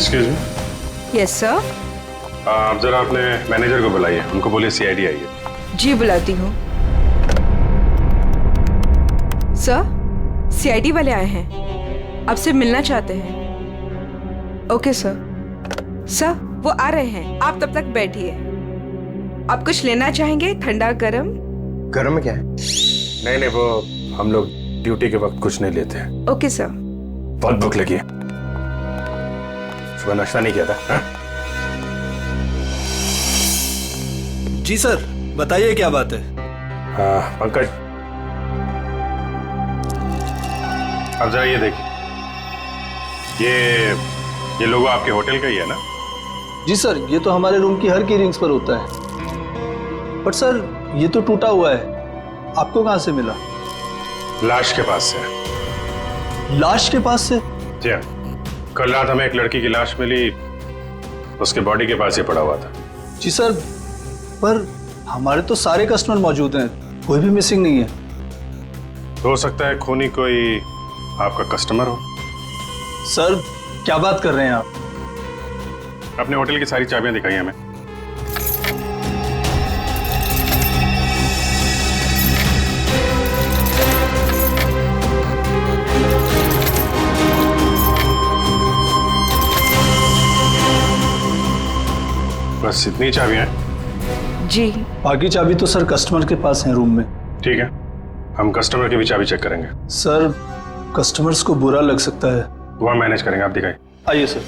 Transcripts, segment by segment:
Excuse me. Yes sir. आप जरा अपने मैनेजर को बुलाइए, उनको बोलिए सीआईडी आई है। जी बुलाती हूँ। सर सीआईडी वाले आए हैं, आपसे मिलना चाहते हैं। Okay sir. सर वो आ रहे हैं, आप तब तक बैठिए। आप कुछ लेना चाहेंगे, ठंडा गरम? गरम में क्या है? नहीं नहीं, वो हम लोग ड्यूटी के वक्त कुछ नहीं लेते हैं। Okay sir. बहुत भूख लगी है, सुबह नाश्ता नहीं किया था। हाँ? जी सर, बताइए क्या बात है। पंकज, अब जरा ये देखिए, ये लोगो आपके होटल का ही है ना? जी सर, ये तो हमारे रूम की हर कीरिंग्स पर होता है। बट सर ये तो टूटा हुआ है, आपको कहां से मिला? लाश के पास से। लाश के पास से? जी हाँ, कल रात हमें एक लड़की की लाश मिली, उसके बॉडी के पास ही पड़ा हुआ था। जी सर, पर हमारे तो सारे कस्टमर मौजूद हैं, कोई भी मिसिंग नहीं है। हो सकता है खूनी कोई आपका कस्टमर हो। सर क्या बात कर रहे हैं आप? अपने होटल की सारी चाबियां दिखाई हमें। बस इतनी चाबियां हैं? जी। बाकी चाबी तो सर कस्टमर के पास है रूम में। ठीक है, हम कस्टमर की भी चाबी चेक करेंगे। सर कस्टमर्स को बुरा लग सकता है। वो हम मैनेज करेंगे, आप दिखाइए। आइए सर।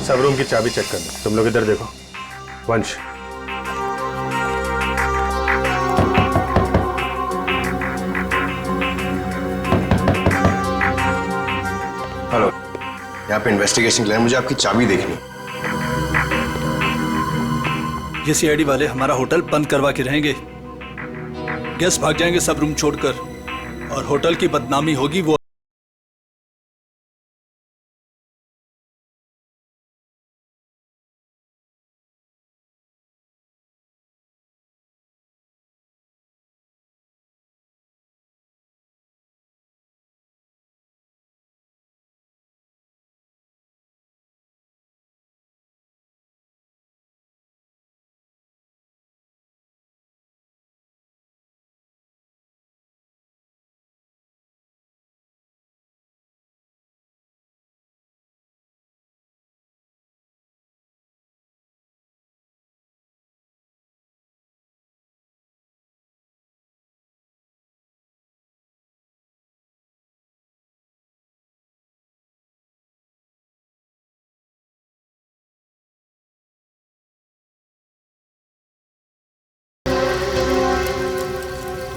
सब रूम की चाबी चेक कर लो। तुम लोग इधर देखो। वंश, हेलो, यहाँ पे इन्वेस्टिगेशन के लिए मुझे आपकी चाबी देखनी। ये सीआईडी वाले हमारा होटल बंद करवा के रहेंगे, गेस्ट भाग जाएंगे सब रूम छोड़कर, और होटल की बदनामी होगी। वो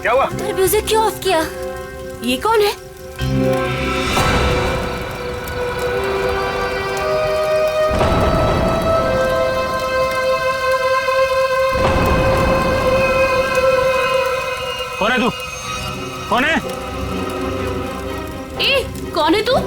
क्या हुआ? म्यूजिक क्यों ऑफ किया? ये कौन है? कौन है तू? कौन है? ए, कौन है तू?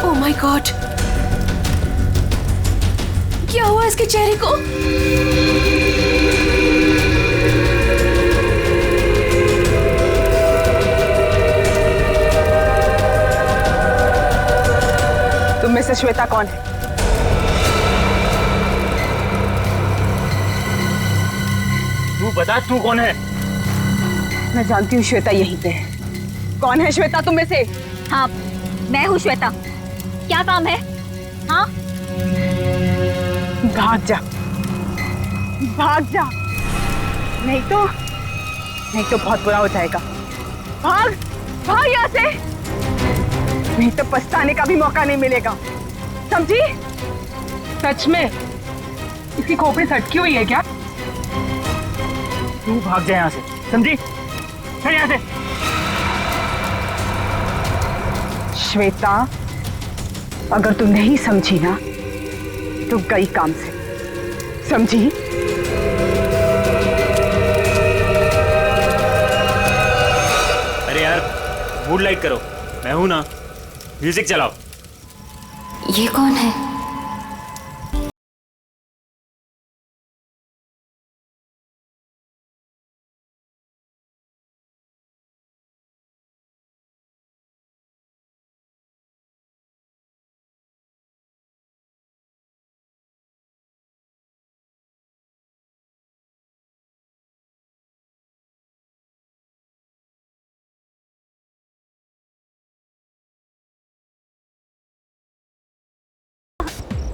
ओह माय गॉड, क्या हुआ इसके चेहरे को? तुम में से श्वेता कौन है? तू बता, तू कौन है? मैं जानती हूँ श्वेता यहीं पे है। कौन है श्वेता तुम में से? हाँ, मैं हूँ श्वेता। क्या काम है? हाँ, भाग जा, भाग जा, नहीं तो बहुत बुरा हो जाएगा। भाग, भाग यहाँ से, नहीं तो पछताने का भी मौका नहीं मिलेगा, समझी? सच में इसकी खोपड़ी सटकी हुई है क्या? तू भाग जा यहाँ से, समझी? चल यहाँ से। श्वेता, अगर तू नहीं समझी ना तो गई काम से, समझी? अरे यार मूड लाइट करो, मैं हूं ना, म्यूजिक चलाओ। ये कौन है?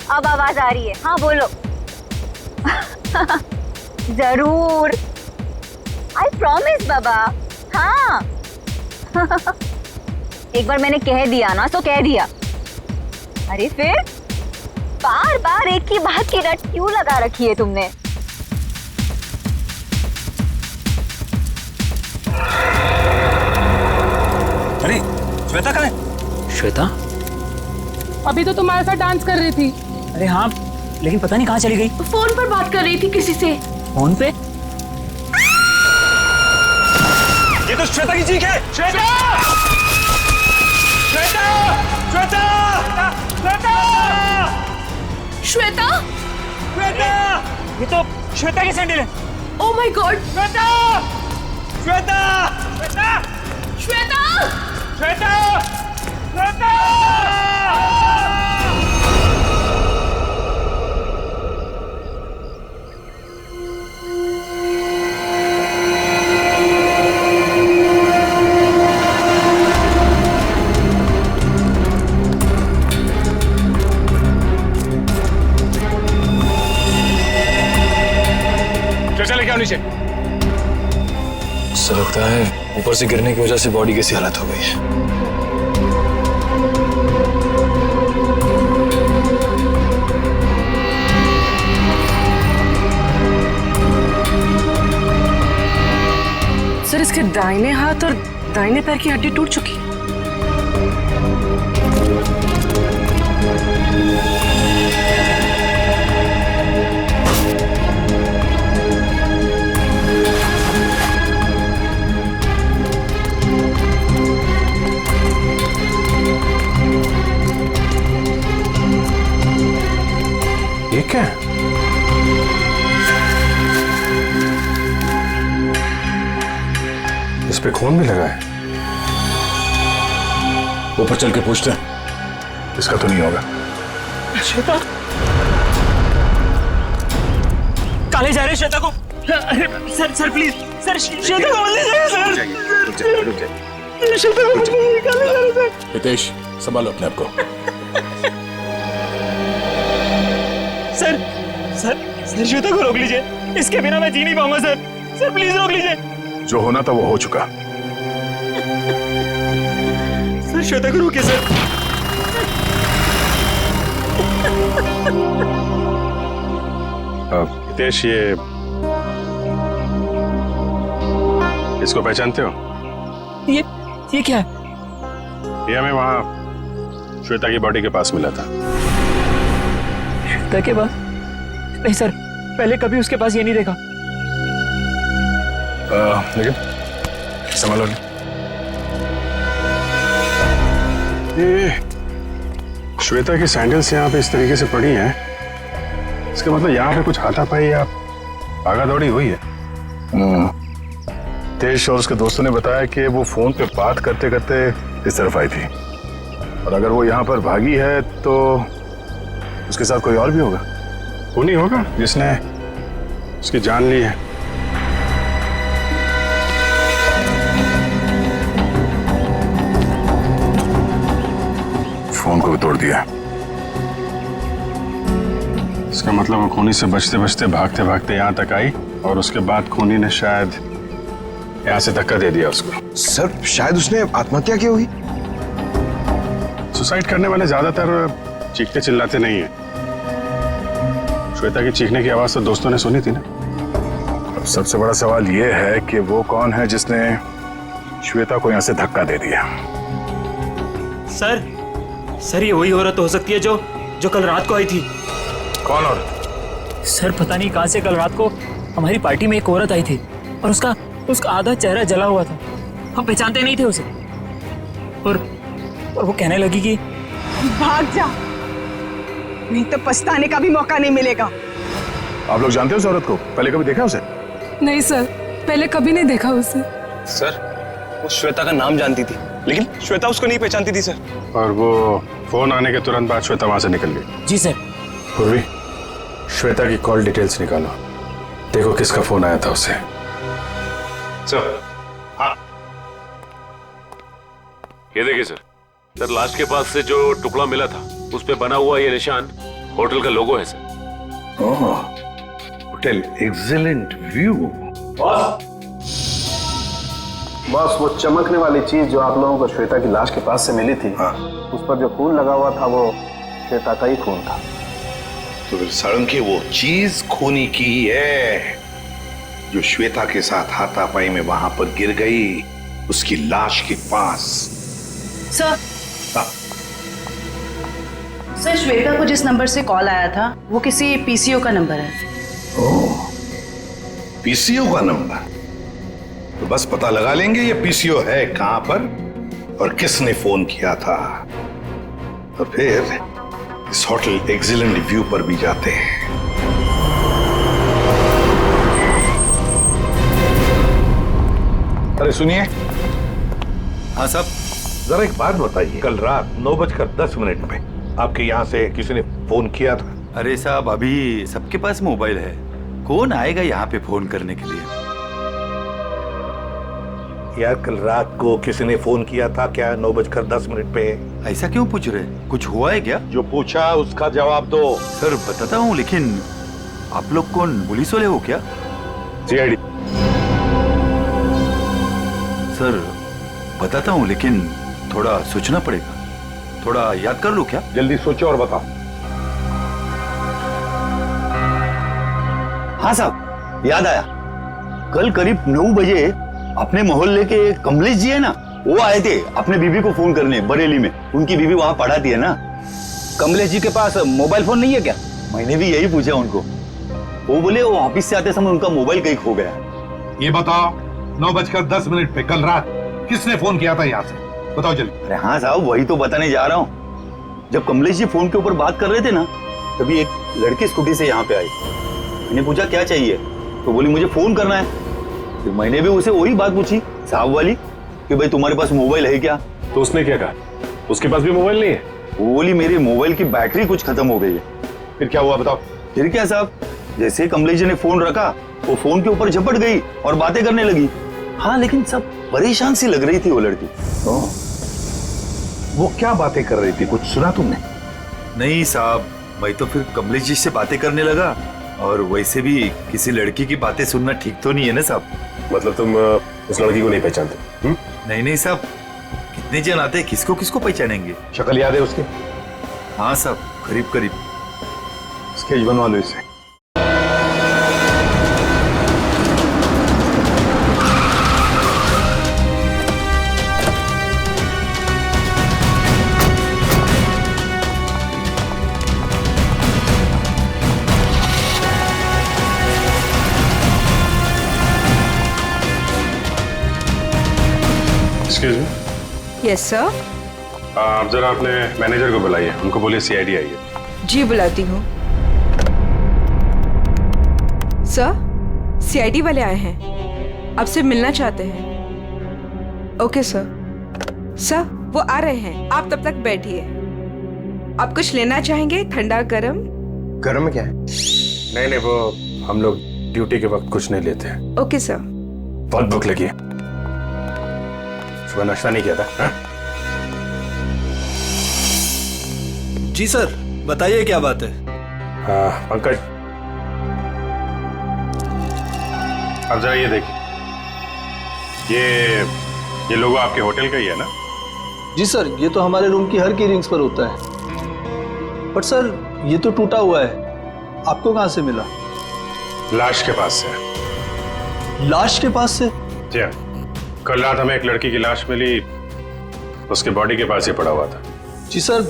अब आवाज आ रही है, हाँ बोलो। जरूर, आई प्रॉमिस बाबा। हाँ एक बार मैंने कह दिया ना तो कह दिया। अरे फिर बार बार एक ही बात की रट क्यों लगा रखी है तुमने? अरे श्वेता कहाँ है? श्वेता? अभी तो तुम्हारे साथ डांस कर रही थी। अरे हाँ, लेकिन पता नहीं कहाँ चली गई। फोन पर बात कर रही थी किसी से। फोन पे? ये तो श्वेता की चीख है। श्वेता! श्वेता! श्वेता! श्वेता! श्वेता? श्वेता! ये तो श्वेता की सैंडल है। Oh my God! Shweta! Shweta! Shweta! Shweta! Shweta! Shweta! लेके आओ नीचे। ऐसा लगता है ऊपर से गिरने की वजह से बॉडी कैसी हालत हो गई है। सर इसके दाहिने हाथ और दाहिने पैर की हड्डी टूट चुकी है। ये क्या है? इस पे खून भी लगा है। ऊपर चल के पूछते हैं। इसका तो नहीं होगा। श्वेता? काले जा रहे श्वेता को। अरे सर प्लीज सर, श्वेता को मत ले जाइए सर। रुक जाइए। श्वेता को मत ले जाइए, काले जा रहे सर। हितेश संभालो अपने आप को। सर श्वेता को रोक लीजिए, इसके बिना मैं जी नहीं पाऊंगा सर। सर प्लीज रोक लीजिए। जो होना था वो हो चुका। सर श्वेता को रोकिए सर। हितेश, ये इसको पहचानते हो? ये क्या है? ये हमें वहां श्वेता की बॉडी के पास मिला था। श्वेता के पास? नहीं सर, पहले कभी उसके पास ये नहीं देखा। लेकिन संभालो। ये श्वेता की सैंडल्स यहाँ पे इस तरीके से पड़ी हैं, इसका मतलब यहाँ पे कुछ हाथापाई या भागा दौड़ी हुई है। तेज और उसके दोस्तों ने बताया कि वो फोन पे बात करते करते इस तरफ आई थी, और अगर वो यहाँ पर भागी है तो उसके साथ कोई और भी होगा। वो नहीं होगा जिसने उसकी जान ली है। फोन को भी तोड़ दिया। इसका मतलब वो खूनी से बचते बचते भागते भागते यहाँ तक आई, और उसके बाद खूनी ने शायद यहाँ से धक्का दे दिया उसको। सर शायद उसने आत्महत्या की होगी। सुसाइड करने वाले ज्यादातर चीखते चिल्लाते नहीं है। श्वेता की चीखने की आवाज तो दोस्तों ने सुनी थी ना। अब सबसे बड़ा सवाल ये है कि वो कौन है जिसने श्वेता को यहाँ से धक्का दे दिया। सर सर ये वही औरत हो सकती है जो जो कल रात को आई थी। कौन औरत? सर पता नहीं कहाँ से कल रात को हमारी पार्टी में एक औरत आई थी और उसका आधा चेहरा जला हुआ था। हम पहचानते नहीं थे उसे। और वो कहने लगी कि भाग जा, नहीं तो पछताने का भी मौका नहीं मिलेगा। आप लोग जानते हो उस औरत को? पहले कभी देखा उसे? नहीं सर, पहले कभी नहीं देखा उसे। सर वो श्वेता का नाम जानती थी, लेकिन श्वेता उसको नहीं पहचानती थी सर। और वो फोन आने के तुरंत बाद श्वेता वहां से निकल गई। जी सर। पूर्वी, श्वेता की कॉल डिटेल्स निकालो, देखो किसका फोन आया था उसे। सर, हाँ। ये देखिए सर, लाश के पास से जो टुकड़ा मिला था उस पे बना हुआ ये निशान होटल का लोगो है sir. Hotel excellent view. Boss, वो चमकने वाली चीज जो आप लोगों को श्वेता की लाश के पास से मिली थी, हाँ, उस पर जो खून लगा हुआ था वो श्वेता का ही खून था। तो फिर सारंगी वो चीज खूनी की ही है जो श्वेता के साथ हाथापाई में वहां पर गिर गई उसकी लाश के पास। सर, सर श्वेता को जिस नंबर से कॉल आया था वो किसी पीसीओ का नंबर है। ओह, पीसीओ का नंबर? तो बस पता लगा लेंगे ये पीसीओ है कहां पर और किसने फोन किया था। तो फिर इस होटल एक्सीलेंट व्यू पर भी जाते हैं। अरे सुनिए। हाँ साहब। जरा एक बात बताइए, कल रात 9:10 पे आपके यहाँ से किसी ने फोन किया था? अरे साहब अभी सबके पास मोबाइल है, कौन आएगा यहाँ पे फोन करने के लिए। यार कल रात को किसी ने फोन किया था क्या 9:10 पे? ऐसा क्यों पूछ रहे, कुछ हुआ है क्या? जो पूछा उसका जवाब दो। सर बताता हूँ, लेकिन आप लोग कौन पुलिस वाले हो क्या? सीआईडी। सर बताता हूँ, लेकिन थोड़ा सोचना पड़ेगा, थोड़ा याद कर लो क्या? जल्दी सोचो और बताओ। हाँ साहब याद आया, कल करीब 9 बजे अपने मोहल्ले के कमलेश जी है ना, वो आए थे अपने बीबी को फोन करने बरेली में। उनकी बीबी वहां पढ़ाती है ना। कमलेश जी के पास मोबाइल फोन नहीं है क्या? मैंने भी यही पूछा उनको, वो बोले वो ऑफिस से आते समय उनका मोबाइल कहीं खो गया। ये बताओ 9:10 पे कल रात किसने फोन किया था यहाँ से? बताओ जल्दी। अरे हाँ साहब वही तो बताने जा रहा हूँ। जब कमलेश जी फोन के ऊपर बात कर रहे थे ना, तभी एक लड़की स्कूटी से यहाँ पे आई। मैंने पूछा क्या चाहिए, तो बोली मुझे फोन करना है। फिर मैंने भी उसे वही बात पूछी साहब वाली कि भाई तुम्हारे पास मोबाइल है क्या? तो उसने क्या कहा? उसके पास भी मोबाइल नहीं है? वो बोली मेरे मोबाइल की बैटरी कुछ खत्म हो गई है। फिर क्या हुआ बताओ? फिर क्या साहब, जैसे ही कमलेश जी ने फोन रखा वो फोन के ऊपर झपट गई और बातें करने लगी। हाँ लेकिन सब परेशान सी लग रही थी वो लड़की। वो क्या बातें कर रही थी, कुछ सुना तुमने? नहीं साहब, मैं तो फिर कमलेश जी से बातें करने लगा, और वैसे भी किसी लड़की की बातें सुनना ठीक तो नहीं है ना साहब। मतलब तुम उस लड़की को नहीं पहचानते? नहीं नहीं साहब, कितने जन आते हैं, किसको किसको पहचानेंगे? शक्ल याद है उसकी? हाँ साहब करीब करीब। स्केच बनवा लो इसे। Excuse me. Yes sir. आप जरा अपने मैनेजर को बुलाइए, उनको बोलिए सीआईडी आई है। जी बुलाती हूँ। सर सीआईडी वाले आए हैं, आपसे मिलना चाहते हैं। Okay sir. सर वो आ रहे हैं, आप तब तक बैठिए। आप कुछ लेना चाहेंगे, ठंडा गरम? गरम में क्या है? नहीं नहीं, वो हम लोग ड्यूटी के वक्त कुछ नहीं लेते हैं। Okay sir. बहुत भूख लगी है, सुबह नाश्ता नहीं किया था। हाँ? जी सर बताइए क्या बात है। पंकज अब जरा ये देखिए, ये लोगो आपके होटल का ही है ना? जी सर, ये तो हमारे रूम की हर की रिंग्स पर होता है। बट सर ये तो टूटा हुआ है, आपको कहां से मिला? लाश के पास से। लाश के पास से? जी हाँ, कल रात हमें एक लड़की की लाश मिली, उसके बॉडी के पास ही पड़ा हुआ था। जी सर,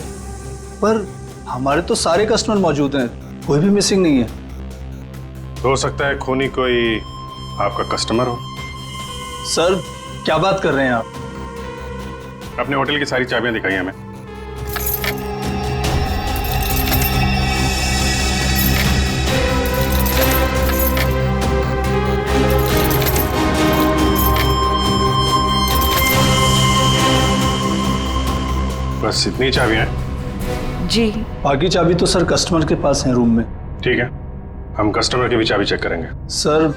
पर हमारे तो सारे कस्टमर मौजूद हैं, कोई भी मिसिंग नहीं है। हो सकता है खूनी कोई आपका कस्टमर हो। सर क्या बात कर रहे हैं आप? अपने होटल की सारी चाबियां दिखाई हमें। बस इतनी चाबियां हैं? जी। बाकी चाबी तो सर कस्टमर के पास है रूम में। ठीक है, हम कस्टमर की भी चाबी चेक करेंगे। सर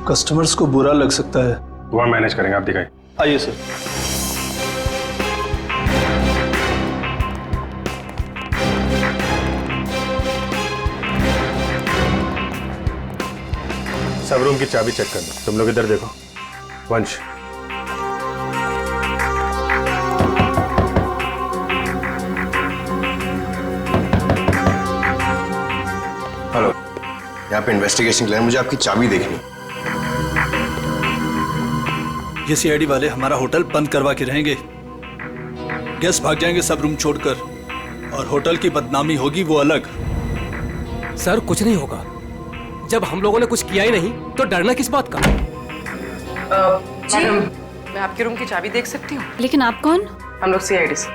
कस्टमर्स को बुरा लग सकता है। वो हम मैनेज करेंगे, आप दिखाइए। आइए सर। सब रूम की चाबी चेक कर लो। तुम लोग इधर देखो। वंश, हेलो, यहाँ पे इन्वेस्टिगेशन के लिए मुझे आपकी चाबी देखनी। ये सीआईडी वाले हमारा होटल बंद करवा के रहेंगे। गेस्ट भाग जाएंगे सब रूम छोड़कर, और होटल की बदनामी होगी वो अलग। सर कुछ नहीं होगा, जब हम लोगों ने कुछ किया ही नहीं तो डरना किस बात का? मैडम, मैं आपके रूम की चाबी देख सकती हूँ? लेकिन आप कौन? हम लोग सीआईडी से।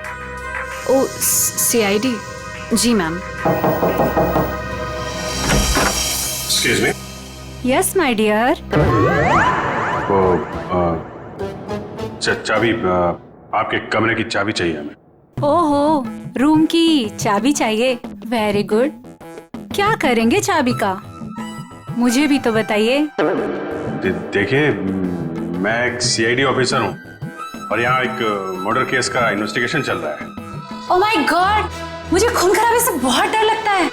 Oh CID? जी ma'am. Excuse me. Yes my dear. वो चाबी, आपके कमरे की चाबी चाहिए हमें। ओहो, रूम की चाबी चाहिए? Very good. क्या करेंगे चाबी का, मुझे भी तो बताइए। देखिए, मैं एक सीआईडी ऑफिसर हूँ और यहाँ एक मर्डर केस का इन्वेस्टिगेशन चल रहा है। ओह माय गॉड, मुझे खून खराबे से बहुत डर लगता है।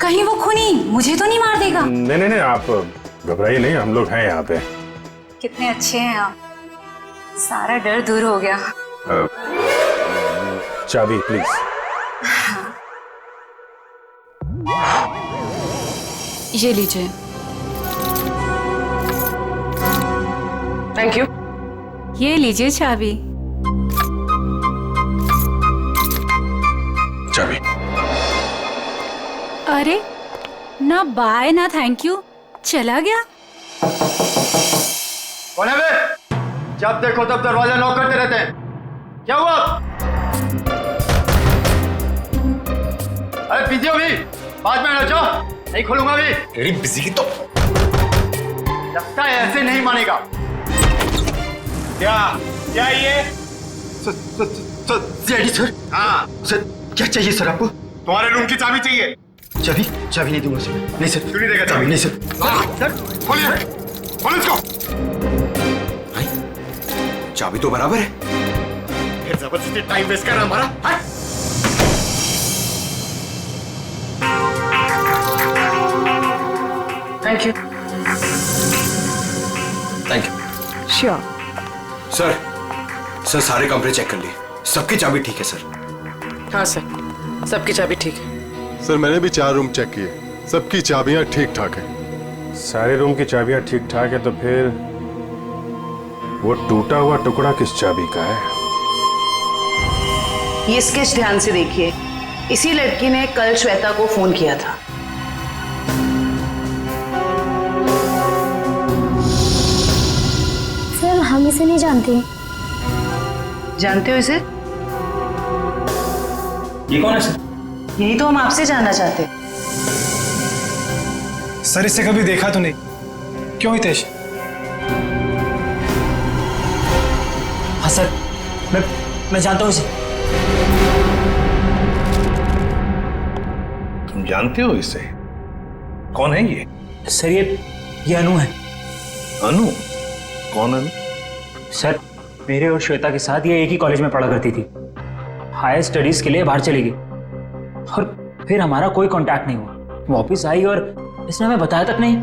कहीं वो खूनी मुझे तो नहीं मार देगा? नहीं, आप घबराइए नहीं, हम लोग हैं यहाँ पे। कितने अच्छे हैं आप, सारा डर दूर हो गया। चाबी प्लीज। ये लीजिए। Thank you. ये लीजिए चाबी। चाबी। अरे ना बाय ना थैंक यू, चला गया। कौन है बे? जब देखो तब दरवाजा नॉक करते रहते हैं, क्या हुआ? अरे बिजी हो भी, बाद में आ जाओ, नहीं खोलूंगा भी। तेरी बिजी की तो लगता है ऐसे नहीं मानेगा। क्या ये? सर, हाँ सर, क्या चाहिए सर आपको? तुम्हारे रूम की चाबी चाहिए। चाबी नहीं दूंगा सर। नहीं सर, क्यों नहीं देगा चाबी? नहीं सर। सर खोलिए, खोलो इसको। चाबी तो बराबर है, फिर जबरदस्ती टाइम वेस्ट कर रहा हमारा। Thank you. Thank you. Sure. Sir सारे कमरे चेक कर लिए, सबकी चाबी ठीक है सर। हाँ सर, सबकी चाबी ठीक है। सर मैंने भी 4 रूम चेक किए, सबकी चाबियां ठीक ठाक हैं। सारे रूम की चाबियां ठीक ठाक है, तो फिर वो टूटा हुआ टुकड़ा किस चाबी का है? ये स्केच ध्यान से देखिए, इसी लड़की ने कल श्वेता को फोन किया था। सर हम इसे नहीं जानते। जानते हो इसे? ये कौन है सर? यही तो हम आपसे जानना चाहते। सर इसे कभी देखा तो नहीं, क्यों हितेश? हाँ सर, मैं जानता हूँ इसे। तुम जानते हो इसे? कौन है ये? सर ये अनु है। अनु? कौन अनु? सर मेरे और श्वेता के साथ ये एक ही कॉलेज में पढ़ा करती थी। हायर स्टडीज के लिए बाहर चली गई और फिर हमारा कोई कांटेक्ट नहीं हुआ। वापस आई और इसने हमें बताया तक नहीं।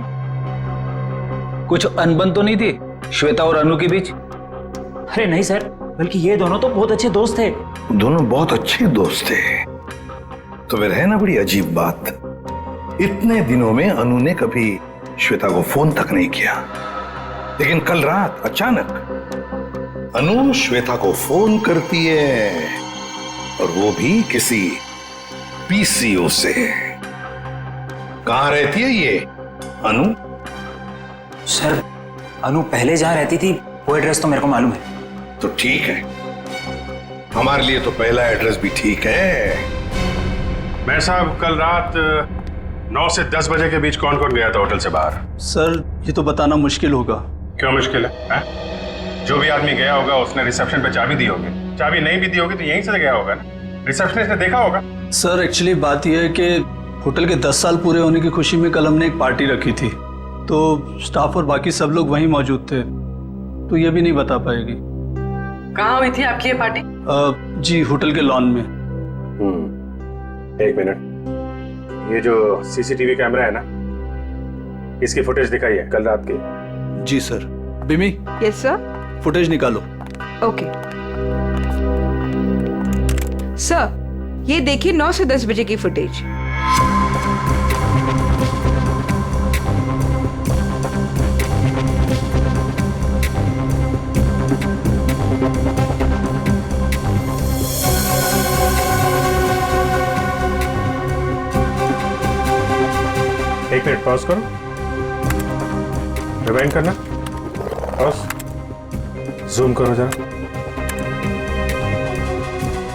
कुछ अनबन तो नहीं थी श्वेता और अनु के बीच? अरे नहीं सर, बल्कि ये दोनों तो बहुत अच्छे दोस्त थे। दोनों बहुत अच्छे दोस्त थे? तो फिर है ना बड़ी अजीब बात, इतने दिनों में अनु ने कभी श्वेता को फोन तक नहीं किया, लेकिन कल रात अचानक अनु श्वेता को फोन करती है, और वो भी किसी पीसीओ से। कहां रहती है ये अनु? सर अनु पहले जहां रहती थी वो एड्रेस तो मेरे को मालूम है। तो ठीक है, हमारे लिए तो पहला एड्रेस भी ठीक है। मैं साहब कल रात 9 से 10 बजे के बीच कौन कौन गया था होटल से बाहर? सर ये तो बताना मुश्किल होगा। क्यों मुश्किल है? जो भी आदमी गया होगा उसने रिसेप्शन पे चाबी दी होगी, चाबी नहीं भी दी होगी तो यहीं से गया होगा ना, रिसेप्शनिस्ट ने देखा होगा। सर एक्चुअली बात यह है कि होटल के 10 साल पूरे होने की खुशी में कल हमने एक पार्टी रखी थी, तो स्टाफ और बाकी सब लोग वहीं मौजूद थे, तो ये भी नहीं बता पाएगी। कहाँ हुई थी आपकी ये पार्टी? जी होटल के लॉन में। एक मिनट, ये जो सीसीटीवी कैमरा है ना, इसकी फुटेज दिखाई है कल रात की। जी सर। बिमी। Yes sir. फुटेज निकालो। ओके सर, ये देखिए 9 से 10 बजे की फुटेज। एक मिनट पॉज करो, रिवाइंड करना, पॉज, जूम करो जरा।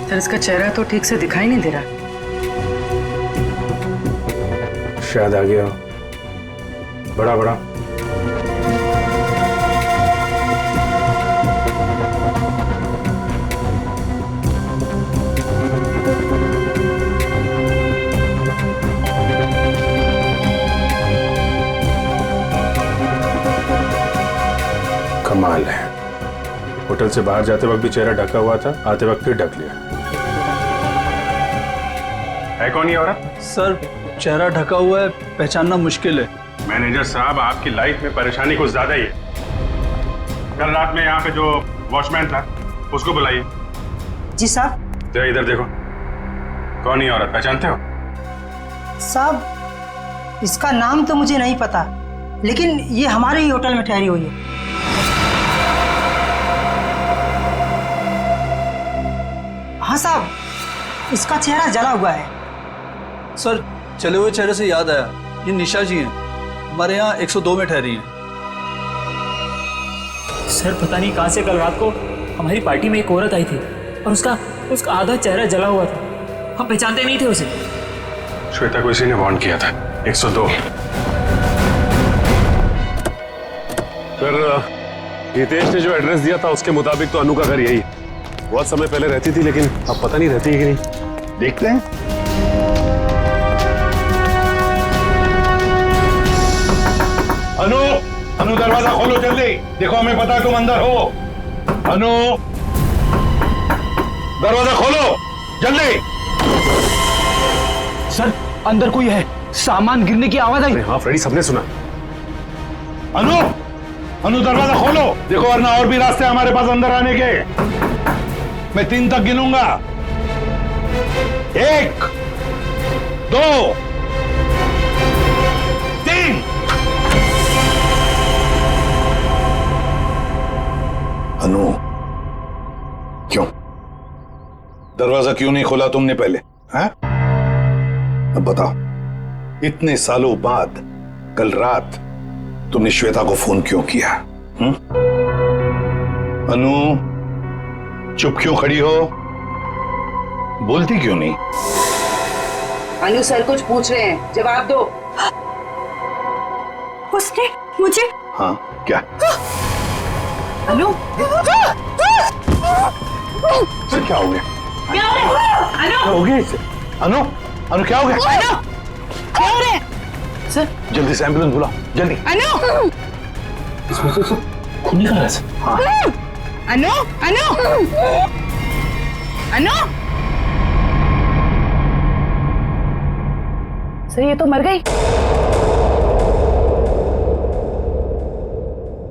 सर इसका चेहरा तो ठीक से दिखाई नहीं दे रहा। शायद आ गया हो, बड़ा बड़ा। कमाल है, होटल से बाहर जाते वक्त भी चेहरा ढका हुआ था, आते वक्त फिर ढक लिया। है कौन ये औरत? सर चेहरा ढका हुआ है, पहचानना मुश्किल है। मैनेजर साहब, आपकी लाइफ में परेशानी कुछ ज्यादा ही है। कल रात में यहाँ पे जो वॉचमैन था उसको बुलाइए। जी साहब। तो इधर देखो, कौन ये औरत, पहचानते हो? साहब इसका नाम तो मुझे नहीं पता, लेकिन ये हमारे ही होटल में ठहरी हुई है। हाँ साहब, इसका चेहरा जला हुआ है। सर चले हुए चेहरे से याद आया, ये निशा जी हैं, हमारे यहाँ 102 में ठहरी हैं। सर पता नहीं कहाँ से कल रात को हमारी पार्टी में एक औरत आई थी और उसका आधा चेहरा जला हुआ था, हम पहचानते नहीं थे उसे। श्वेता को इसी ने वार्न किया था, 102। फिर हितेश ने जो एड्रेस दिया था उसके मुताबिक तो अनु का घर यही है। बहुत समय पहले रहती थी, लेकिन अब पता नहीं रहती है कि नहीं। देखते हैं। अनु, अनु दरवाजा खोलो जल्दी, देखो हमें पता है तुम अंदर हो। अनु दरवाजा खोलो जल्दी। सर अंदर कोई है, सामान गिरने की आवाज आई। हाँ फ्रेडी, सबने सुना। अनु, अनु दरवाजा खोलो, देखो वरना और भी रास्ते हमारे पास अंदर आने के। मैं 3 तक गिनूंगा, 1 2 3। अनु क्यों दरवाजा क्यों नहीं खोला तुमने पहले? हैं? अब बताओ, इतने सालों बाद कल रात तुमने श्वेता को फोन क्यों किया? अनु चुप क्यों खड़ी हो, बोलती क्यों नहीं? अनु सर कुछ पूछ रहे हैं, जवाब दो। उसने मुझे। हाँ क्या? अनु सर क्या हो गया? क्या हो रहा है? क्या हो गया इसे? अनु, अनु क्या हो गया? अनु क्या हो रहा है? सर जल्दी से एम्बुलेंस बुलाओ, जल्दी। अनु इसमें से खून निकल रहा है सर। हाँ। अनु अनु अनु सर ये तो मर गई।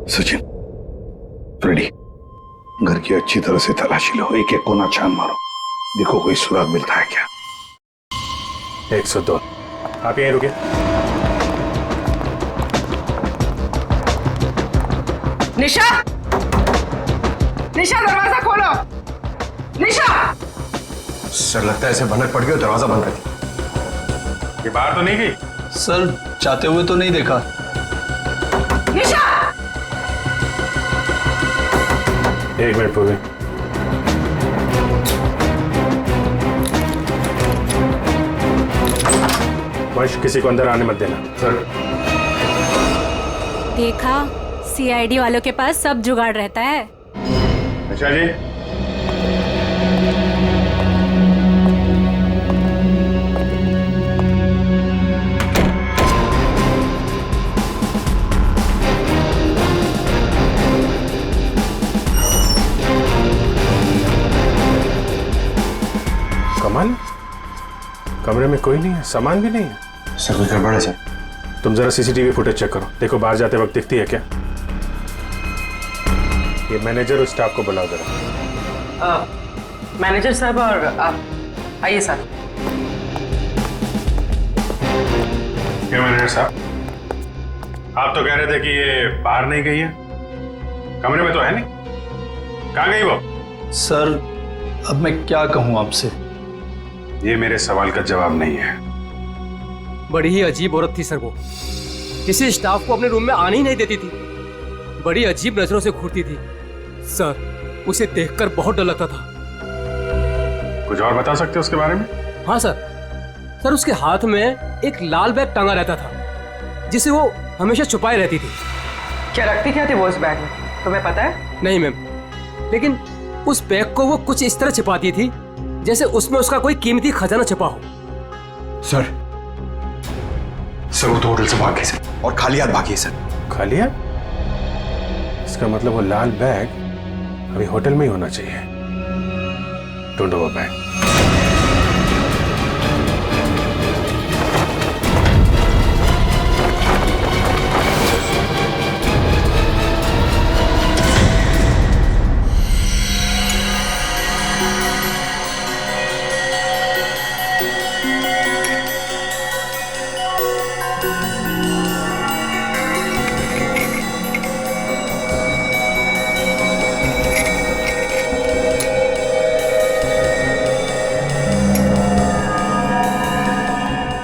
सचिन, फ्रेडी, घर की अच्छी तरह से तलाशी लो, एक एक कोना छान मारो, देखो कोई सुराग मिलता है क्या। 102, आप यहीं रुके। निशा, निशा दरवाजा खोलो। निशा। सर लगता है इसे भनक पड़ गई और दरवाजा बंद कर दिया। ये बाहर तो नहीं गई? सर जाते हुए तो नहीं देखा। निशा! एक मिनट पूर्वी। वंश, किसी को अंदर आने मत देना। सर। देखा, सीआईडी वालों के पास सब जुगाड़ रहता है। अच्छा जी। कमाल, कमरे में कोई नहीं है, सामान भी नहीं है। सर कोई गड़बड़ है सर? तुम जरा सीसीटीवी फुटेज चेक करो, देखो बाहर जाते वक्त दिखती है क्या। ये मैनेजर और स्टाफ को बुलाओ जरा। मैनेजर साहब और आप आइए सर। क्या मैनेजर साहब, आप तो कह रहे थे कि ये बाहर नहीं गई है, कमरे में तो है नहीं, कहाँ गई वो? सर अब मैं क्या कहूँ आपसे? ये मेरे सवाल का जवाब नहीं है। बड़ी ही अजीब औरत थी सर वो, किसी स्टाफ को अपने रूम में आने ही नहीं देती थी, बड़ी अजीब नजरों से घूरती थी सर, उसे देखकर बहुत डर लगता था। कुछ और बता सकते हो उसके बारे में? हाँ सर उसके हाथ में एक लाल बैग टंगा रहता था जिसे वो हमेशा छुपाए रहती थी। क्या रखती क्या थी वो उस बैग में, तुम्हें पता है? नहीं मैम, लेकिन उस बैग को वो कुछ इस तरह छिपाती थी जैसे उसमें उसका कोई कीमती खजाना छिपा हो। सर वो तो होटल से भाग गई सर, और खाली हाथ भागी है सर। खाली हाथ? इसका मतलब वो लाल बैग अभी होटल में ही होना चाहिए। ढूंढो वो बैग।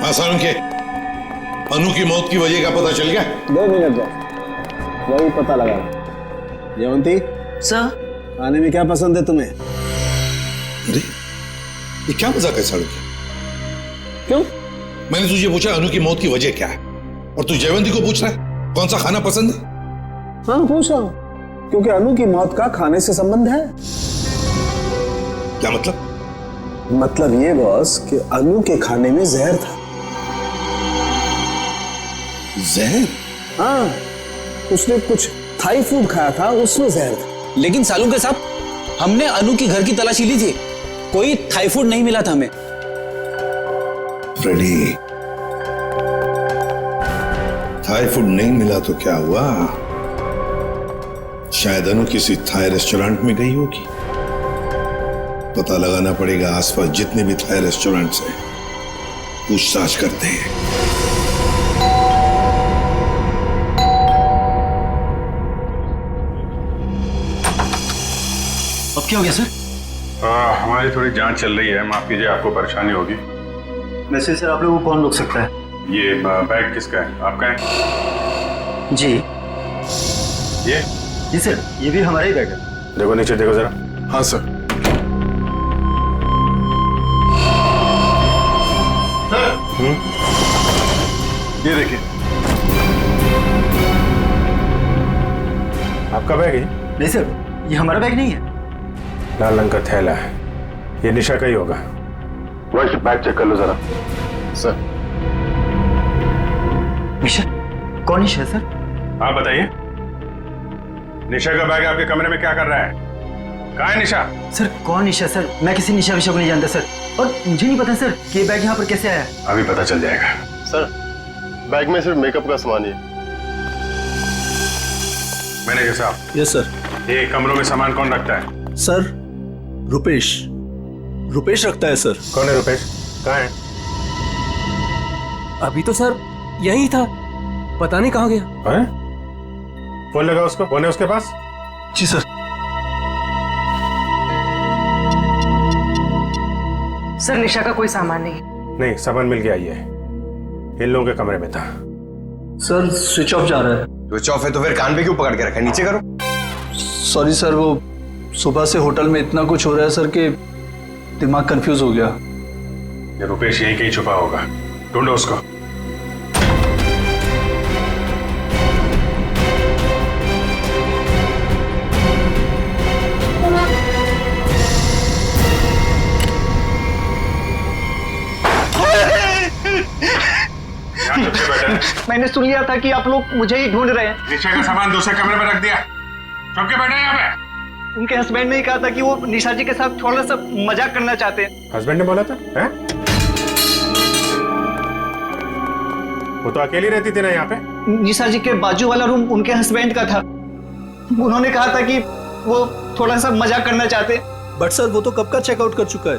आसान के अनु की मौत की वजह का पता चल गया? 2 मिनट दो, वही पता लगा। जयवंती सर, खाने में क्या पसंद है तुम्हें? अरे ये क्या मजाक है साड़ू? क्यों? मैंने तुझे पूछा अनु की मौत की वजह क्या है, और तू जयवंती को पूछ रहा है कौन सा खाना पसंद है? हाँ पूछ रहा हूं, क्योंकि अनु की मौत का खाने से संबंध है। क्या मतलब? मतलब ये बॉस कि अनु के खाने में जहर था। जहर? हाँ, उसने कुछ थाई फूड खाया था, उसमें जहर था। लेकिन सालू के साहब, हमने अनु की घर की तलाशी ली थी, कोई थाई फूड नहीं मिला था हमें। फ्रेडी, थाई फूड नहीं मिला तो क्या हुआ? शायद अनु किसी थाई रेस्टोरेंट में गई होगी। पता लगाना पड़ेगा, आसपास जितने भी थाई रेस्टोरेंट्स हैं पूछताछ करते हैं। अब क्या हो गया सर? हमारी थोड़ी जांच चल रही है, माफ कीजिए आपको परेशानी होगी। वैसे सर आप लोगों को कौन रोक सकता है? ये बैग किसका है? आपका है? जी ये सर, ये भी हमारा ही बैग है। देखो नीचे देखो जरा। हाँ सर। ये देखिए, आपका बैग है? नहीं सर, ये हमारा बैग नहीं है। लाल रंग का थैला है, ये निशा का ही होगा। वंश, बैग चेक कर लो जरा। सर। निशा? कौन निशा सर? आप बताइए, निशा का बैग आपके कमरे में क्या कर रहा है? कहाँ है निशा? सर कौन निशा सर? मैं किसी निशा विशा को नहीं जानता सर, और मुझे नहीं पता सर कि ये बैग यहाँ पर कैसे आया। अभी पता चल जाएगा। सर बैग में सिर्फ मेकअप का सामान है। मैनेजर साहब। Yes sir. ये कमरों में सामान कौन रखता है? सर रुपेश रखता है सर। कौन है रुपेश? कहाँ है? अभी तो सर यही था, पता नहीं कहाँ गया। है? फोन लगा उसको, फोन है उसके पास? जी सर। सर निशा का कोई सामान नहीं। नहीं, सामान मिल गया। ये इन लोगों के कमरे में था। सर स्विच ऑफ जा रहा है। स्विच ऑफ है तो फिर कान पे क्यों पकड़ के रखा है? नीचे करो। सॉरी सर, वो सुबह से होटल में इतना कुछ हो रहा है सर कि दिमाग कंफ्यूज हो गया। ये रुपेश यहीं कहीं छुपा होगा, ढूंढो उसको। मैंने सुन लिया था कि आप लोग मुझे ही ढूंढ रहे हैं। निशा का सामान दूसरे कमरे में रख दिया। चुप के बैठे यहाँ पे। उनके हस्बैंड ने ही कहा था कि वो निशा जी के साथ थोड़ा सा मजाक करना चाहते हैं। हस्बैंड ने बोला था? हैं? वो तो अकेली रहती थी ना यहाँ पे। निशा जी के बाजू वाला रूम उनके हस्बैंड का था। उन्होंने कहा था कि वो थोड़ा सा मजाक करना चाहते। बट सर वो तो कब का चेकआउट कर चुका है।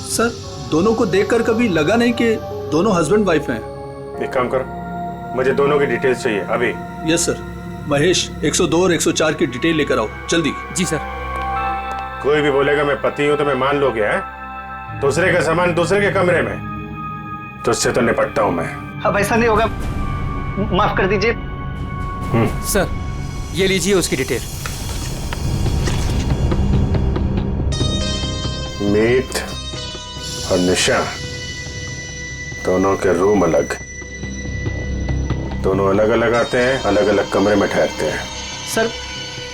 सर दोनों को देखकर कभी लगा नहीं कि दोनों हस्बैंड वाइफ हैं। एक काम करो, मुझे दोनों की डिटेल्स चाहिए अभी। Yes sir. महेश 102 और 104 की डिटेल लेकर आओ जल्दी। जी सर। कोई भी बोलेगा मैं पति हूं तो मैं मान लोगे? हैं? दूसरे का सामान दूसरे के कमरे में, तो उससे तो निपटता हूं मैं। अब ऐसा नहीं होगा, माफ कर दीजिए। सर ये लीजिए उसकी डिटेल। मीत और निशा दोनों के रूम अलग, दोनों अलग अलग आते हैं, अलग अलग कमरे में ठहरते हैं। सर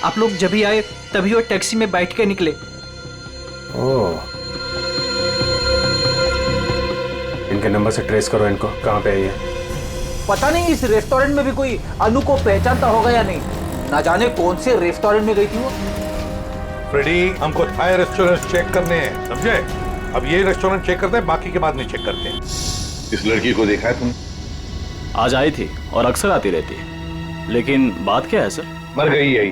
आप लोग जब ही आए तभी वो टैक्सी में बैठ के निकले। ओह, इनके नंबर से ट्रेस करो इनको, कहाँ पे है ये? पता नहीं इस रेस्टोरेंट में भी कोई अनु को पहचानता होगा या नहीं। ना जाने कौन से रेस्टोरेंट में गई थी वो। फ्रेडी, हमको थाई रेस्टोरेंट चेक करने हैं, समझे? अब ये रेस्टोरेंट चेक करते हैं, बाकी के बाद नहीं चेक करते हैं। इस लड़की को देखा है तुमने? आज आई थी और अक्सर आती रहती है, लेकिन बात क्या है सर? मर गई यही,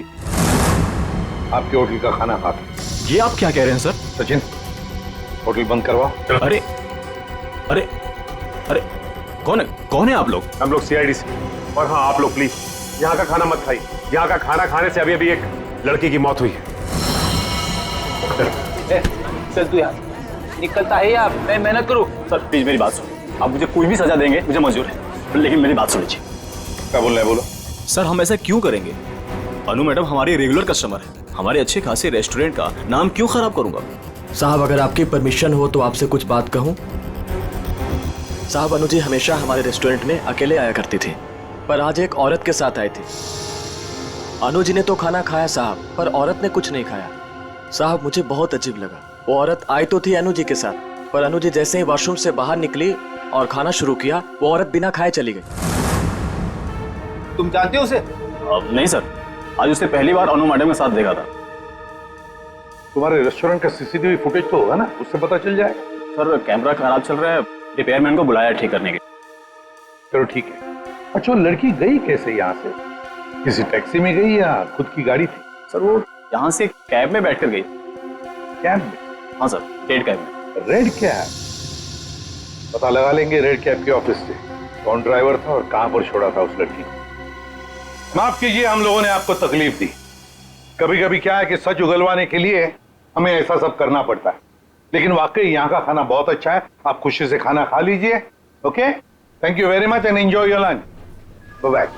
आपके होटल का खाना खाता। ये आप क्या कह रहे हैं सर? सचिन, होटल बंद करवाओ। अरे अरे अरे कौन है आप लोग? हम लोग सीआईडी से। और हाँ, आप लोग प्लीज यहाँ का खाना मत खाइए। यहाँ का खाना खाने से अभी अभी एक लड़की की मौत हुई है। सर तू यार निकलता है या मैं मेहनत करूं? सर प्लीज मेरी बात सुनो, आप मुझे कोई भी सजा देंगे मुझे मंजूर है, लेकिन मेरी बात सुन लीजिए। क्या बोल रहे हैं? बोलो। सर हम ऐसा क्यों करेंगे? अनु मैडम हमारी रेगुलर कस्टमर है, हमारे अच्छे खासे रेस्टोरेंट का नाम क्यों खराब करूंगा? साहब अगर आपकी परमिशन हो तो आपसे कुछ बात कहूं। साहब अनु जी हमेशा हमारे रेस्टोरेंट में अकेले आया करती थी, पर आज एक औरत के साथ आई थी। अनु जी ने तो खाना खाया साहब, पर औरत ने कुछ नहीं खाया। साहब मुझे बहुत अजीब लगा। वो औरत आई तो थी अनु जी के साथ, पर अनु जी जैसे ही वॉशरूम से बाहर निकली और खाना शुरू किया, वो औरत बिना खाए चली गई। तुम जानते हो उसे? नहीं सर, आज उसे पहली बार अनु मैडम के साथ देखा था। तुम्हारे रेस्टोरेंट का सीसीटीवी फुटेज तो होगा ना, उससे पता चल जाएगा। सर कैमरा खराब चल रहा है, रिपेयरमैन को बुलाया ठीक करने के। चलो ठीक है। अच्छा वो लड़की गई कैसे यहाँ से? किसी टैक्सी में गई या खुद की गाड़ी थी? सर वो यहाँ से कैब में बैठकर गई। कैब में? हाँ सर, रेड कैब में। Red cab? पता लगा लेंगे रेड कैब के ऑफिस से कौन ड्राइवर था और कहां पर छोड़ा था उस लड़की को। माफ कीजिए, हम लोगों ने आपको तकलीफ दी। कभी कभी क्या है कि सच उगलवाने के लिए हमें ऐसा सब करना पड़ता है, लेकिन वाकई यहाँ का खाना बहुत अच्छा है। आप खुशी से खाना खा लीजिए। Okay, thank you very much and enjoy your lunch. Bye.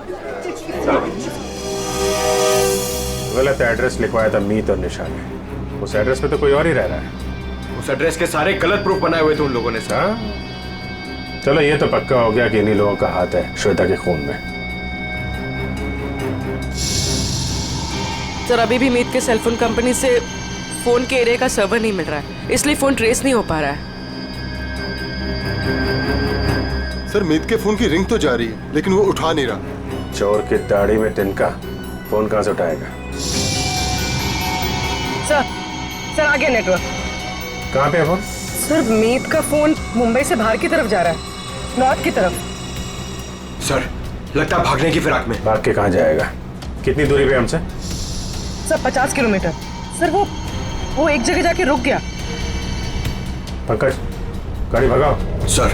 गलत एड्रेस लिखवाया था मीत और निशा ने। उस एड्रेस पे तो कोई और ही रह रहा है। उस एड्रेस के सारे गलत प्रूफ बनाए हुए थे उन लोगों ने सर। चलो ये तो पक्का हो गया कि इन्हीं लोगों का हाथ है श्वेता के खून में। सर अभी भी मीत के सेलफोन कंपनी से फोन के एरिया का सर्वर नहीं मिल रहा है, इसलिए फोन ट्रेस नहीं हो पा रहा है। सर मीत के फोन की रिंग तो जा रही है, लेकिन वो उठा नहीं रहा। चोर की दाढ़ी में तिनका, फोन कहां से उठाएगा? सर आ गया नेटवर्क। कहां पे है फोन? सर मीत का फोन मुंबई से बाहर की तरफ जा रहा है, नॉर्थ की तरफ। सर लगता है भागने की फिराक में। भाग के कहां जाएगा? कितनी दूरी पे हमसे? Sir 50 kilometre. सर वो एक जगह जाके रुक गया। पंकज गाड़ी भगाओ। सर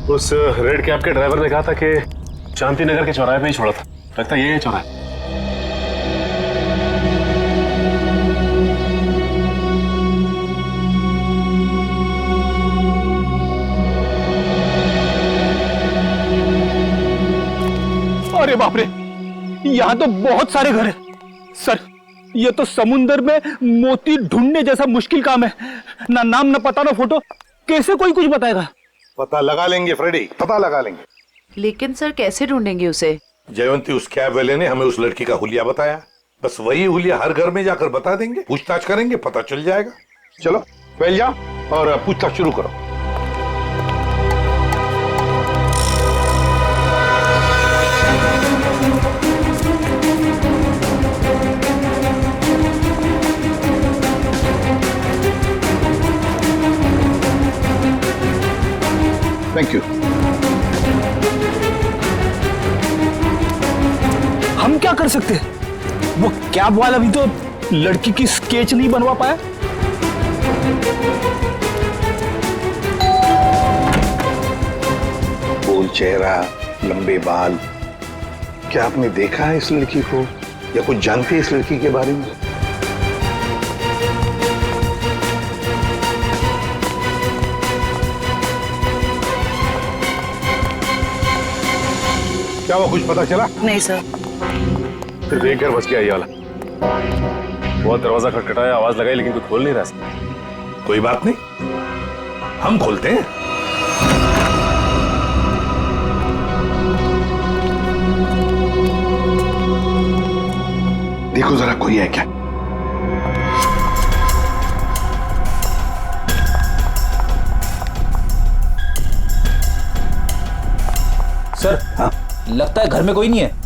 उस रेड कैब के ड्राइवर ने कहा था कि शांति नगर के चौराहे पे ही छोड़ा था। लगता है ये चौराहा है। अरे बाप रे, यहाँ तो बहुत सारे घर हैं। सर, ये तो समुंदर में मोती ढूंढने जैसा मुश्किल काम है। ना नाम, ना पता, ना फोटो, कैसे कोई कुछ बताएगा? पता लगा लेंगे फ्रेडी, पता लगा लेंगे। लेकिन सर कैसे ढूंढेंगे उसे? जयवंती उस कैब वाले ने हमें उस लड़की का हुलिया बताया, बस वही हुलिया हर घर में जाकर बता देंगे, पूछताछ करेंगे, पता चल जाएगा। चलो पहले जाओ और पूछताछ शुरू करो। Thank you. हम क्या कर सकते हैं? वो कैब वाला भी तो लड़की की स्केच नहीं बनवा पाया। गोल चेहरा, लंबे बाल, क्या आपने देखा है इस लड़की को या कुछ जानते हैं इस लड़की के बारे में? क्या वो कुछ पता चला? नहीं सर। फिर देख कर बच गया ये वाला। बहुत दरवाजा खटखटाया, आवाज लगाई, लेकिन कोई खोल नहीं रहा। कोई बात नहीं, हम खोलते हैं। देखो जरा कोई है क्या? सर, हाँ? लगता है घर में कोई नहीं है।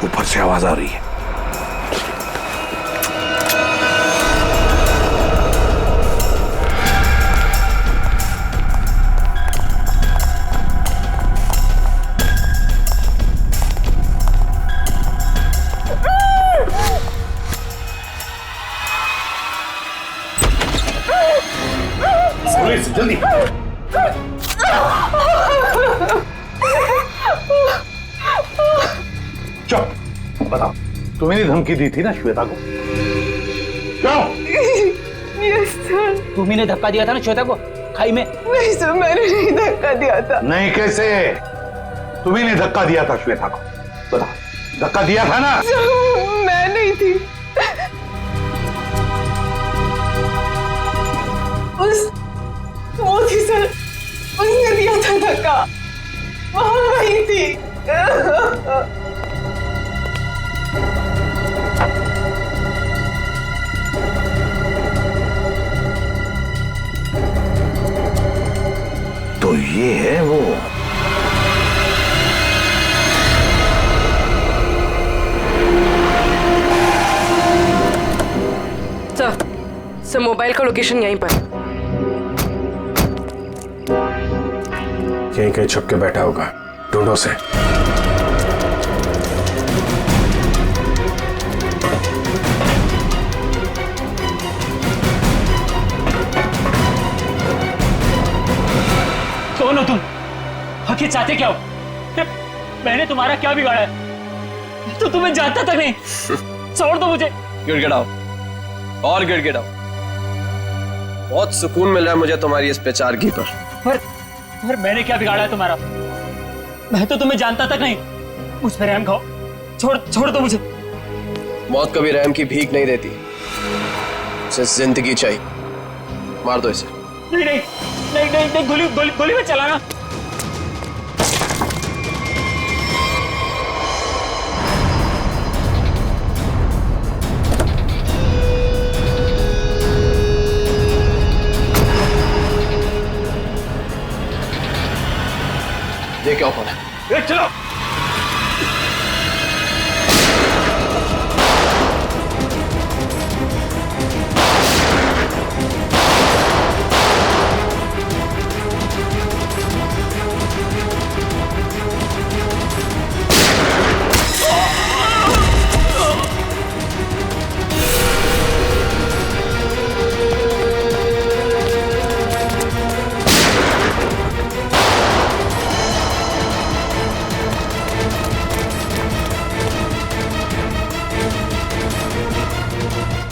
ऊपर से आवाज आ रही है। पुलिस, जल्दी। चुप, बताओ, तुम्हें धमकी दी थी ना श्वेता को? क्यों? Yes sir. तुम्ही ने धक्का दिया था ना श्वेता को खाई में? नहीं सर, मैंने नहीं धक्का दिया था। नहीं, कैसे? तुम्ही ने धक्का दिया था श्वेता को, बताओ, धक्का दिया था ना? मैं नहीं थी। वो थी सर, उसने दिया था धक्का, वहां वही थी। तो ये है वो। सर, मोबाइल का लोकेशन यहीं पर। यहीं कहीं छुप के बैठा होगा, ढूंढो से। कौन हो तुम? आखिर चाहते क्या हो? मैंने तुम्हारा क्या बिगाड़ा है? तो तुम्हें जानता तक नहीं। छोड़ दो मुझे। गिड़गिड़ाओ और गिड़गिड़ाओ। बहुत सुकून मिल रहा है मुझे तुम्हारी इस बेचारगी पर। पर मैंने क्या बिगाड़ा है तुम्हारा? मैं तो तुम्हें जानता तक नहीं। मुझ पर रहम खाओ, छोड़ दो मुझे। मौत कभी रहम की भीख नहीं देती, उसे जिंदगी चाहिए। मार दो इसे। नहीं, गोली में चलाना। ये क्या कौन है? चलो।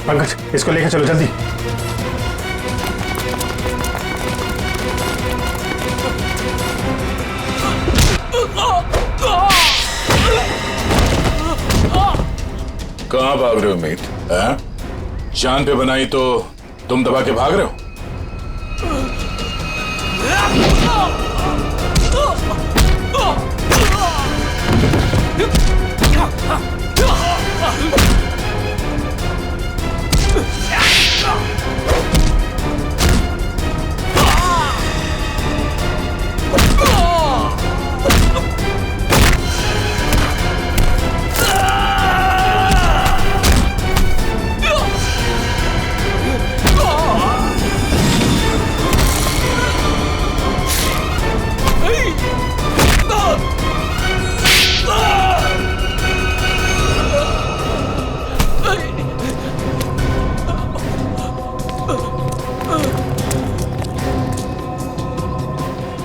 पंकज, इसको लेकर चलो जल्दी। कहाँ भाग रहे हो मीत? जान पे बनाई तो तुम दबा के भाग रहे हो?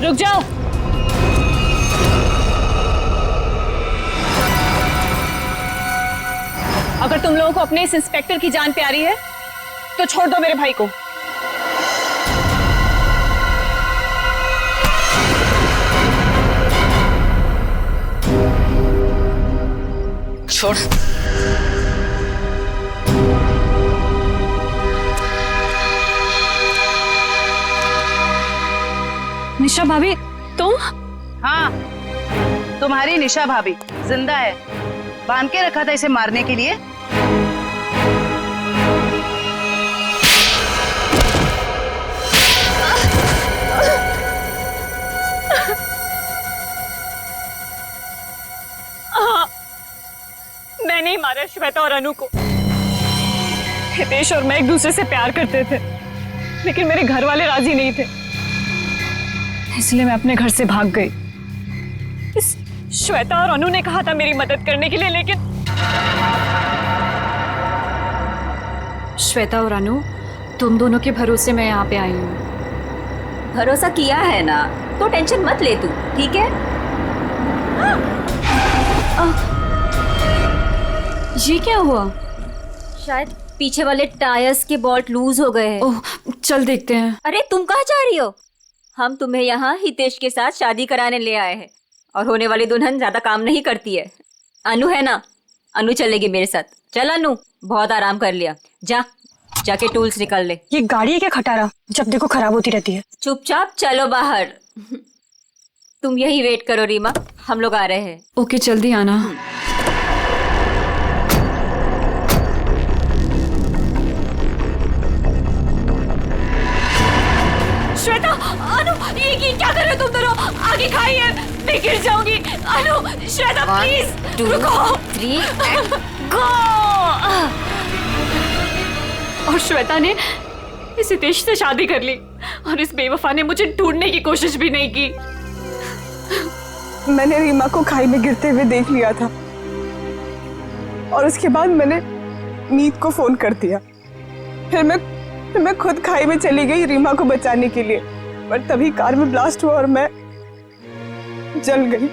रुक जाओ। अगर तुम लोगों को अपने इस इंस्पेक्टर की जान प्यारी है तो छोड़ दो मेरे भाई को। छोड़। निशा भाभी तुम? हाँ, तुम्हारी निशा भाभी जिंदा है। बांध के रखा था इसे मारने के लिए। मैंने ही मारा श्वेता और अनु को। हितेश और मैं एक दूसरे से प्यार करते थे, लेकिन मेरे घर वाले राजी नहीं थे, इसलिए मैं अपने घर से भाग गई। इस श्वेता और अनु ने कहा था मेरी मदद करने के लिए, लेकिन श्वेता और अनु, तुम दोनों के भरोसे मैं यहाँ पे आई हूँ। भरोसा किया है ना, तो टेंशन मत ले तू, ठीक है? ये क्या हुआ? शायद पीछे वाले टायर्स के बोल्ट लूज हो गए हैं। ओह, चल देखते हैं। अरे तुम कहाँ जा रही हो? हम तुम्हें यहाँ हितेश के साथ शादी कराने ले आए हैं, और होने वाली दुल्हन ज्यादा काम नहीं करती है। अनु है ना, अनु चलेगी मेरे साथ। चल अनु, बहुत आराम कर लिया, जाके टूल्स निकाल ले। ये गाड़ी है क्या खटारा, जब देखो खराब होती रहती है। चुपचाप चलो बाहर। तुम यही वेट करो रीमा, हम लोग आ रहे हैं। ओके, जल्दी आना। श्वेता, अनु, ये क्या कर रहे हो तुम दोनों? आगे खाइए, मैं गिर जाऊंगी। अनु, श्वेता प्लीज रुको। 3 गो। और श्वेता ने इस हितेश से शादी कर ली, और इस बेवफा ने मुझे ढूंढने की कोशिश भी नहीं की। मैंने रीमा को खाई में गिरते हुए देख लिया था, और उसके बाद मैंने मीत को फोन कर दिया। फिर मैं खुद खाई में चली गई रीमा को बचाने के लिए, पर तभी कार में ब्लास्ट हुआ और मैं जल गई।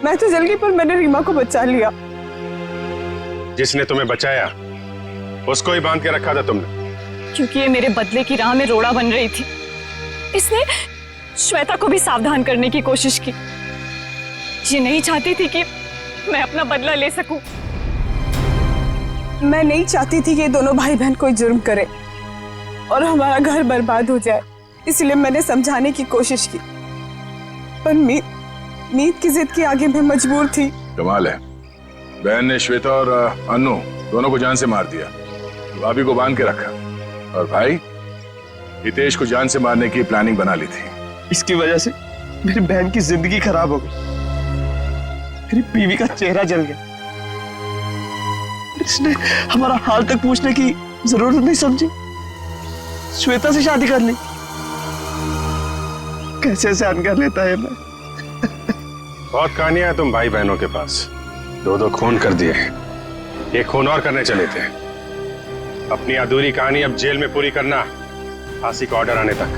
मैं तो जल गई, पर मैंने रीमा को बचा लिया। जिसने तुम्हें बचाया उसको ही बांध के रखा था तुमने, क्योंकि ये मेरे बदले की राह में रोड़ा बन रही थी। इसने श्वेता को भी सावधान करने की कोशिश की। ये नहीं चाहती थी कि मैं अपना बदला ले सकूं। मैं नहीं चाहती थी कि ये दोनों भाई बहन कोई जुर्म करे और हमारा घर बर्बाद हो जाए, इसलिए मैंने समझाने की कोशिश की, पर मीत की जिद के आगे मैं मजबूर थी। कमाल है, बहन ने श्वेता और अनु दोनों को जान से मार दिया, भाभी को बांध के रखा, और भाई हितेश को जान से मारने की प्लानिंग बना ली थी। इसकी वजह से मेरी बहन की जिंदगी खराब हो गई, मेरी बीवी का चेहरा जल गया। इसने हमारा हाल तक पूछने की जरूरत नहीं समझी, श्वेता से शादी कर ली। कैसे सहन कर लेता है मैं। बहुत कहानियां हैं तुम भाई बहनों के पास, 2 खून कर दिए, एक खून और करने चले थे। अपनी अधूरी कहानी अब जेल में पूरी करना, फांसी का ऑर्डर आने तक।